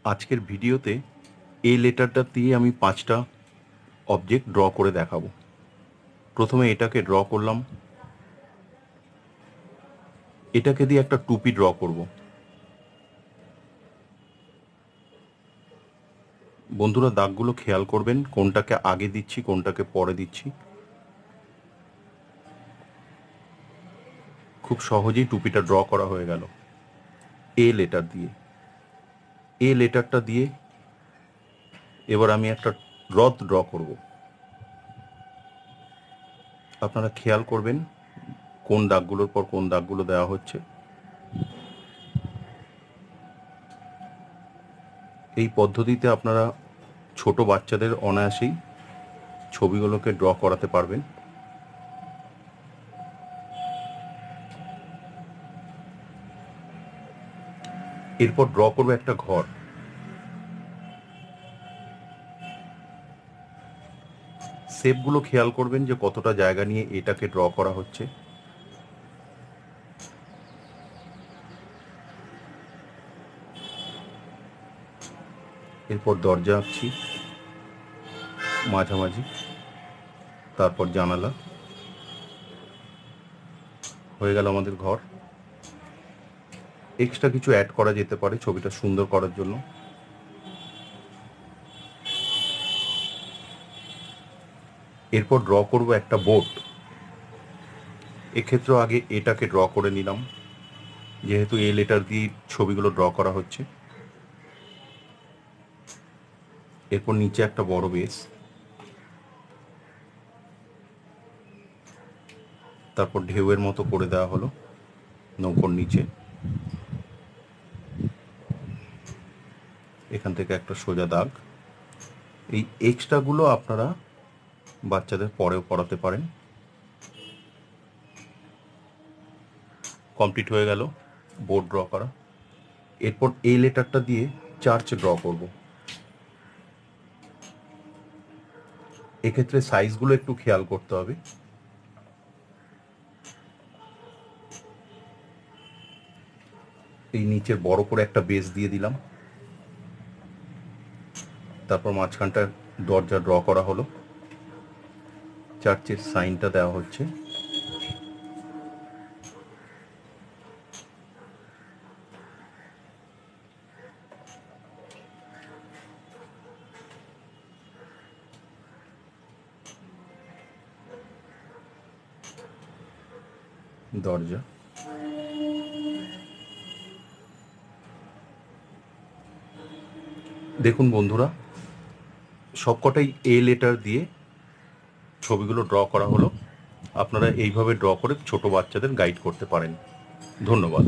আজকের ভিডিওতে এই লেটারটা দিয়ে আমি 5টা অবজেক্ট ড্র করে দেখাবো। প্রথমে এটাকে ড্র করলাম, এটাকে দিয়ে একটা টুপি ড্র করব। বন্ধুরা দাগগুলো খেয়াল করবেন, কোনটাকে আগে দিচ্ছি কোনটাকে পরে দিচ্ছি। খুব সহজেই টুপিটা ড্র করা হয়ে গেল এ লেটার দিয়ে। এ লেটারটা দিয়ে এবার আমি একটা রথ ড্র করব। আপনারা খেয়াল করবেন কোন দাগগুলোর পর কোন দাগগুলো দেওয়া হচ্ছে। এই পদ্ধতিতে আপনারা ছোট বাচ্চাদের অনায়াসেই ছবিগুলোকে ড্র করাতে পারবেন। এরপর ড্র করবো একটা ঘর। শেপগুলো খেয়াল করবেন যে কতটা জায়গা নিয়ে এটাকে ড্র করা হচ্ছে। এরপর দরজা আঁকছি মাঝামাঝি, তারপর জানালা। হয়ে গেল আমাদের ঘর। এক্সট্রা কিছু অ্যাড করা যেতে পারে ছবিটা সুন্দর করার জন্য। এরপর ড্র করব একটা বোট। এক্ষেত্রে আগে এটাকে ড্র করে নিলাম, যেহেতু এ লেটার দিয়ে ছবিগুলো ড্র করা হচ্ছে। এরপর নিচে একটা বড় বেস, তারপর ঢেউয়ের মতো করে দেওয়া হলো নৌকোর নিচে। এখান থেকে একটা সোজা দাগ। এই এক্সট্রাগুলো আপনারা বাচ্চাদের পরেও পড়াতে পারেন। কমপ্লিট হয়ে গেল বোর্ড ড্র করা। এরপর এই লেটারটা দিয়ে চার্চ ড্র করব। এক্ষেত্রে সাইজগুলো একটু খেয়াল করতে হবে। এই নিচের বড় করে একটা বেস দিয়ে দিলাম, তারপর মাঝখানটা দরজা ড্র করা হলো, চার্চের সাইনটা দেওয়া হচ্ছে। দরজা। দেখুন বন্ধুরা, সবকটাই এ লেটার দিয়ে ছবিগুলো ড্র করা হলো। আপনারা এইভাবে ড্র করে ছোট বাচ্চাদের গাইড করতে পারেন। ধন্যবাদ।